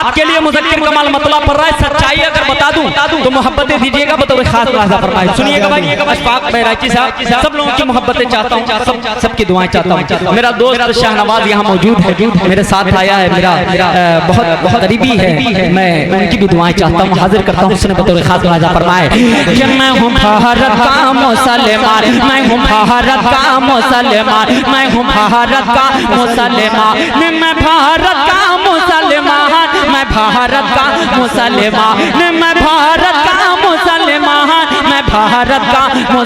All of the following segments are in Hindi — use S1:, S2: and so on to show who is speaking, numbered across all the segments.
S1: आपके लिए मुज़क्किर कमाल मतलब पर रहा है। सच्चाई अगर बता दूं तो मोहब्बतें दीजिएगा बतौर खास राजा फरमाए। सुनिएगा भाई, अशफाक बैराची साहब, सब लोगों की मोहब्बतें चाहता हूँ, सबकी दुआएं चाहता हूँ। मेरा दोस्त शाहनवाज यहाँ मौजूद है, मेरे साथ आया है, मेरा बहुत करीबी है, मैं उनकी भी दुआएं चाहता हूँ, हाजिर करता हूँ उसने बतौर खास राजा फरमाए कि मैं हूँ भारत का मुसलमान, मैं हूँ भारत का मुसलमान, मैं हूँ भारत का मुसलमान, मैं भारत का मुसलमान, मैं भारत का मुसलमान, मैं भारत का मुसलमान, मैं भारत का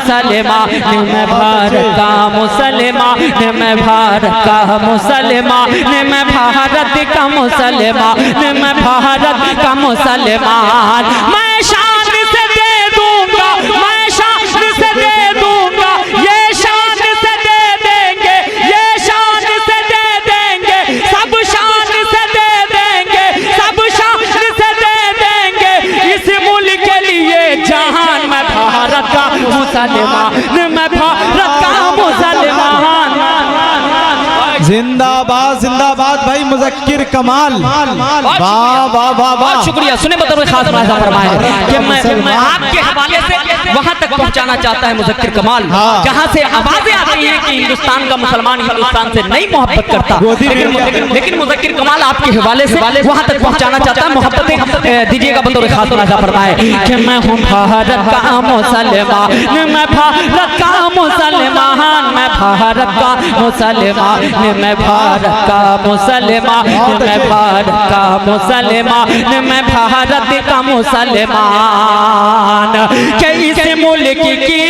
S1: मुसलमान, मैं भारत का मुसलमान, मैं भारत का मुसलमान, मैं भारत का मुसलमान, मैं भारत का मुसलमान। मैं शान से दे दूंगा, मैं शान से दे दूंगा, ये शान से दे देंगे, ये शान से दे देंगे, सब शान से दे देंगे, सब शान से दे देंगे इस मुल्क के लिए जहान। मैं भारत का मुसलमान, मैं भारत का मुसलमान।
S2: जिंदाबाद जिंदाबाद भाई मुज़क्किर कमाल, वाह वाह वाह वाह,
S1: शुक्रिया। सुने बतौर खास राजा फरमाए कि मैं आपके हवाले से वहां तक पहुंचाना चाहता है मुज़क्किर कमाल, जहां से आवाजें आती हैं कि हिंदुस्तान का मुसलमान हिंदुस्तान से नहीं मोहब्बत करता, लेकिन मुज़क्किर कमाल आपके हवाले से वहां तक पहुंचाना चाहता है। मोहब्बतें दीजिएगा बतौर खास राजा फरमाए कि मैं हूँ भारत का मुसलमान, मैं भारत का मुसलमान, मैं भारत का मुसलमान, मैं भारत का मुसलमान, मैं भारत का मुसलमान, मैं भारत का मुसलमान। कि इस मुल्क की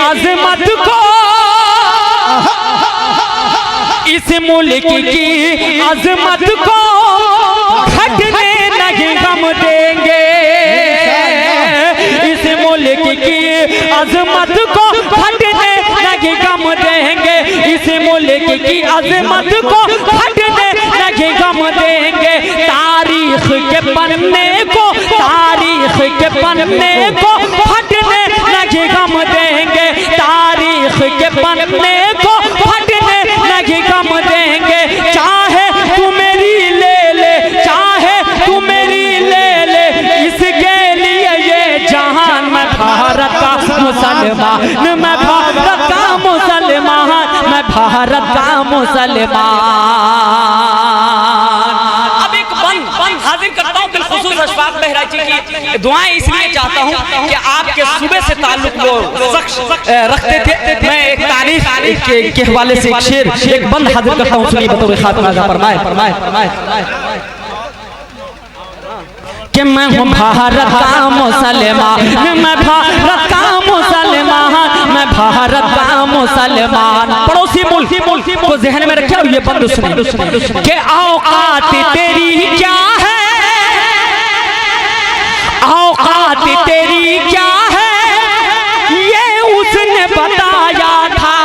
S1: अजमत को, इस मुल्क की अजमत को घटने नहीं हम देंगे, इस मुल्क की अजमत को घटने नहीं हम देंगे, इस मुल्क की अजमत को घटने नहीं हम देंगे। तारीख के पन्ने को, तारीख के पन्ने को फटने नहीं हम देंगे, तारीख के पन्ने को फटने नहीं हम देंगे। चाहे तू मेरी ले ले, चाहे तू मेरी ले ले, इसके लिए ये जहान। मैं भारत का मुसलमान, मैं भारत का मुसलमान, मैं भारत का मुसलमान। अब एक बंद हाजिर करता हूँ बिलखुसूस अशफाक बहराची की दुआएं इसलिए चाहता हूँ कि आपके सूबे से ताल्लुक वो रखते थे। मैं एक तारीख के हवाले से एक शेर, एक बंद हाजिर करता हूँ, सुनिए बतौर खातिमा फरमाए कि मैं हूँ भारत का मुसलमान, मैं भारत का मुसलमान, मैं भारत का मुसलमान। पड़ोसी मुल्क को ज़हन में रखे और ये बंद सुनिए कि औकात तेरी क्या है, औकात तेरी क्या है, ये उसने बताया था।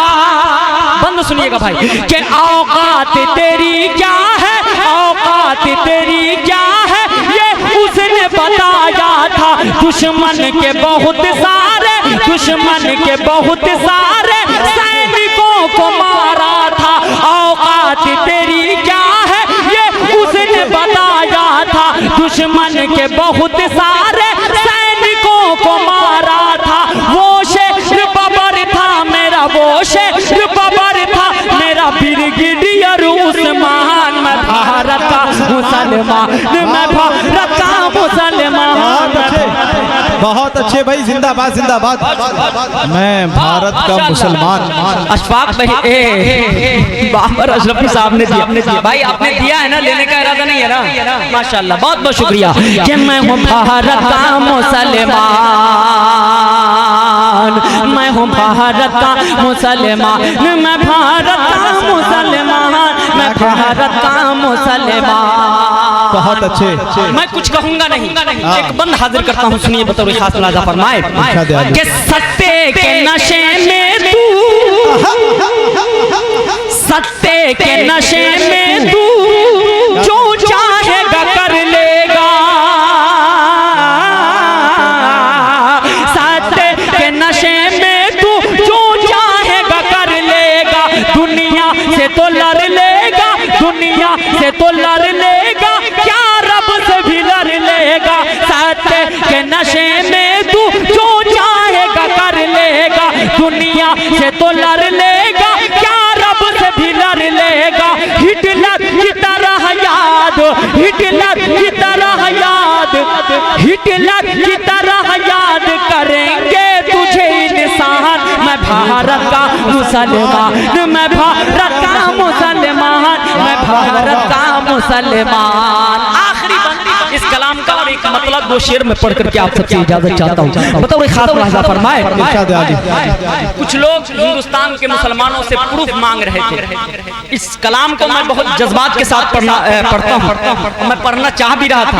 S1: बंद सुनिएगा भाई कि औकात तेरी क्या है, औकात तेरी क्या है, ये उसने बताया था। दुश्मन के बहुत सारे, दुश्मन के बहुत सारे सैनिकों को मारा था। औकात तेरी क्या है, ये उसने बताया था। दुश्मन के बहुत सारे सैनिकों को मारा था। वो शेर बबर था मेरा, वो शेर बबर था मेरा ब्रिगेडियर उस्मान। मैं भारत का मुसलमान, मैं भारत का मुसलमान।
S2: बहुत अच्छे भाई, जिंदाबाद जिंदाबाद, मैं भारत का मुसलमान।
S1: अशफाक भाई बाबर अशरफी साहब ने दिया भाई, आपने दिया है ना, लेने का इरादा नहीं है ना, माशाल्लाह, बहुत बहुत शुक्रिया। कि मैं हूँ भारत का मुसलमान, मैं हूँ भारत का मुसलमान, मैं भारत का मुसलमान, मैं भारत का मुसलमान।
S2: बहुत अच्छे।
S1: मैं कुछ कहूंगा नहीं, एक बंद हाजिर करता हूँ, सुनिए बतौर खास राजा फरमाए कि सत्ते के नशे में तू, सत्ते के नशे में तू जो चाहेगा कर लेगा, सत्ते के नशे में तू जो चाहेगा कर लेगा। दुनिया से तो लड़ लेगा, दुनिया से तो लड़ लेगा, क्या रब से से तो लड़ लेगा, क्या रब से भी लड़ लेगा। हिटलर की तरह याद, हिटलर की तरह याद, हिटलर की तरह याद करेंगे तुझे इंसान। मैं भारत का मुसलमान, मैं भारत का मुसलमान, मैं भारत का मुसलमान। आखिरी बंदी इस कलाम का और एक मतलब दो शेर में पढ़ करके आप सबसे इजाजत चाहता हूँ। बताओ एक खास मुलाहिजा फरमाए। कुछ लोग हिंदुस्तान के मुसलमानों से प्रूफ मांग रहे थे। इस कलाम को मैं बहुत जज्बात के साथ पढ़ता हूँ, मैं पढ़ना चाह भी रहा था,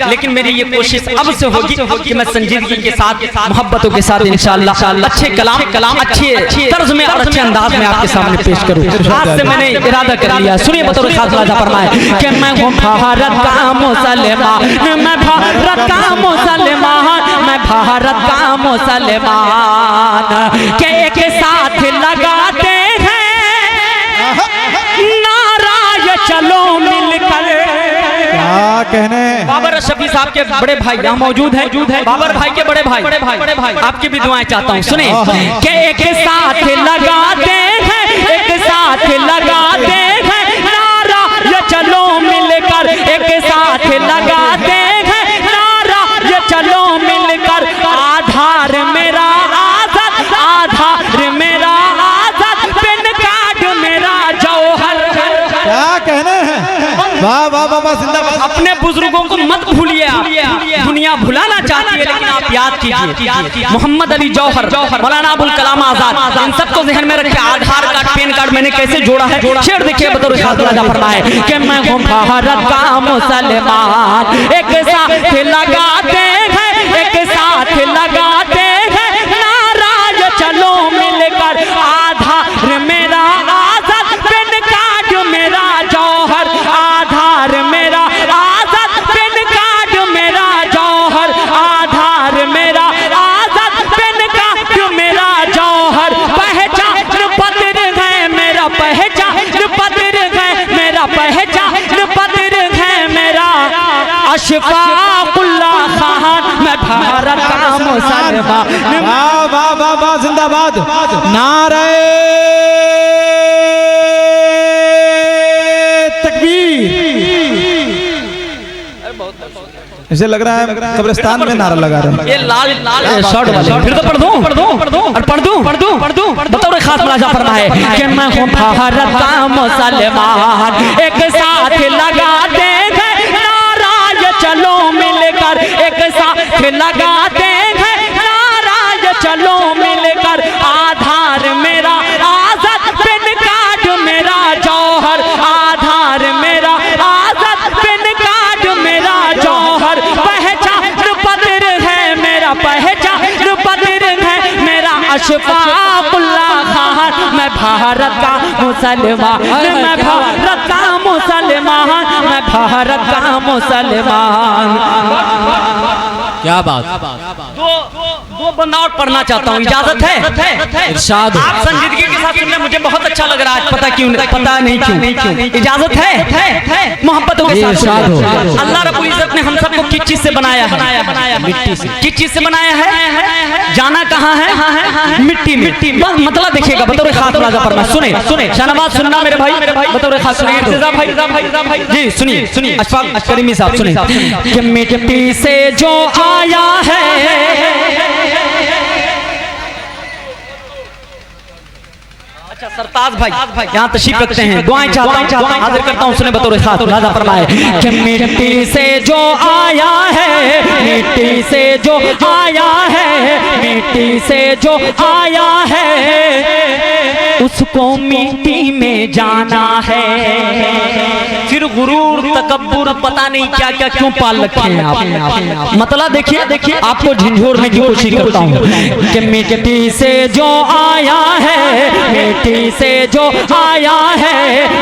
S1: लेकिन मेरी ये कोशिश अब से होगी कि मैं संजीदगी के साथ, मोहब्बतों के साथ इंशाअल्लाह अच्छे कलाम अच्छे तर्ज में और अच्छे अंदाज में आपके सामने पेश करूँ। आज से मैंने इरादा कर लिया। सुनिए बतौर खास मुलाहिजा फरमाए कि मैं हूँ भारत का मुसलमान, मैं भारत का मुसलमान, मैं भारत का मुसलमान। के एक साथ लगाते हैं नारा ये चलो मिलकर।
S2: क्या कहने
S1: बाबर शफी साहब के बड़े भाई यहाँ मौजूद हैं, बाबर भाई के बड़े भाई आपकी भी दुआएं चाहता हूँ। सुने के एक साथ लगाते हैं, एक साथ लगाते हैं नारा ये चलो मिलकर, एक साथ लगाते हैं नारा ये चलो मिलकर। आधार मेरा आजाद, आधार मेरा आजाद, पेन कार्ड मेरा जौहर।
S2: क्या कहने हैं। वाह वाह वाह जिंदाबाद।
S1: अपने बुजुर्गों को मत भूलिए आप, दुनिया भुलाना चाहती है लेकिन आप याद कीजिए मोहम्मद अली जौहर, मौलाना अबुल कलाम आजाद, इन सबको ज़हन में रखिए। आधार कार्ड पैन कार्ड मैंने कैसे जोड़ा है। शेर देखिए बतौर खास मुलाहिजा फरमाए कि मैं हूँ भारत का मुसलमान। एक साथ लगाते हैं, एक साथ लगाते हैं नारा ये चलो मिलकर। आधार मेरा आजाद, पेन कार्ड मेरा जौहर। आधार मेरा आजाद, पेन कार्ड मेरा जौहर। आधार मेरा आजाद, पेन कार्ड मेरा जौहर। पहचान पत्र है मेरा, पहचान पत्र है मेरा, पहचान पत्र है मेरा। अशफाकुल्लाह खान, मैं भारत का मुसलमान।
S2: वाह वाह वाह वाह जिंदाबाद। नारे तकबीर। ऐसे लग रहा है कब्रिस्तान में नारा लगा रहे हैं।
S1: ये लाल शर्ट वाले फिर तो पढ़ दूं बतौर खास मुलाहिजा फरमाए कि मैं हूँ भारत का मुसलमान। एक साथ लगाते हैं नारा ये चलो मिलकर, एक साथ लगाते हैं नारा ये चलो मिलकर। आधार मेरा आजाद, पेन कार्ड मेरा जौहर। आधार मेरा आजाद, पेन कार्ड मेरा जौहर। पहचान पत्र है मेरा, पहचान पत्र है मेरा। अशफाकुल्लाह खान, मैं भारत का मुसलमान, मैं भारत का मुसलमान, मैं भारत का मुसलमान।
S3: क्या बात।
S1: दो बंदा और पढ़ना चाहता हूँ, इजाजत है।
S3: इरशाद।
S1: आप संजीदगी के साथ सुनने मुझे बहुत अच्छा लग रहा है। पता नहीं क्यों। इजाजत है मोहब्बतों के साथ। अल्लाह रब्बुल इज्जत ने हम सबको किस चीज से बनाया है? मिट्टी से। किस चीज से बनाया है? जाना कहाँ है? मिट्टी में। मतलब देखिएगा बतौर खास मुलाहिजा फरमाए। सुने शाहनवाज सुनना मेरे भाई, बतौर खास सुनिए। इर्तिजा भाई जी सुनिए। अशफाक करीमी साहब सुनिए कि मिट्टी से जो आया है। अच्छा सरताज भाई यहाँ तशरीफ रखते हैं, दुआएं चाहता हूँ, हाजिर करता हूँ। सुने बतौर खास मुलाहिजा फरमाए कि मिट्टी से जो आया है, मिट्टी से जो आया है, मिट्टी से जो आया है, उसको मिट्टी में जाना है। फिर गुरूर तकब्बुर पता नहीं क्या क्या क्यों पाल रखे हैं आप। मतलब देखिए आपको झंझोड़ने की कोशिश करता हूँ कि मिट्टी से जो आया है, मिट्टी से जो आया है,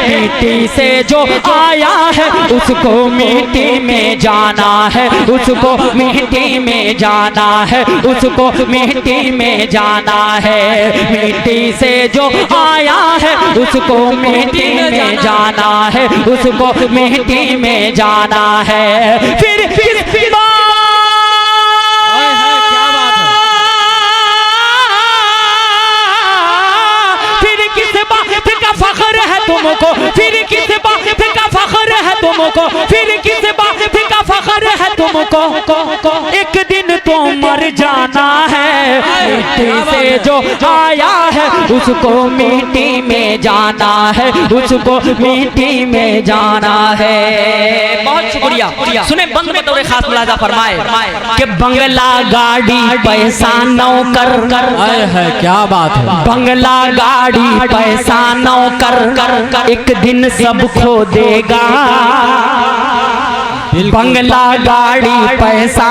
S1: मिट्टी से जो आया है, उसको मिट्टी में जाना है, उसको मिट्टी में जाना है, उसको मिट्टी में जाना है। मिट्टी से जो आया है, उसको मिट्टी में जाना है, उसको मिट्टी में जाना है। फिर किस बात का फख्र है तुमको, फिर किस बात का फख्र है तुमको, एक दिन तो मर जाना है, मिट्टी से जो आया है उसको मिट्टी में जाना है, उसको मिट्टी में जाना है। बहुत शुक्रिया। सुने बंद में तो खास मुलाजा फरमाए कि बंगला गाड़ी पैसा नौकर,
S3: है क्या बात है।
S1: बंगला गाड़ी पैसा नौकर एक दिन सब खो देगा, बंगला गाड़ी पैसा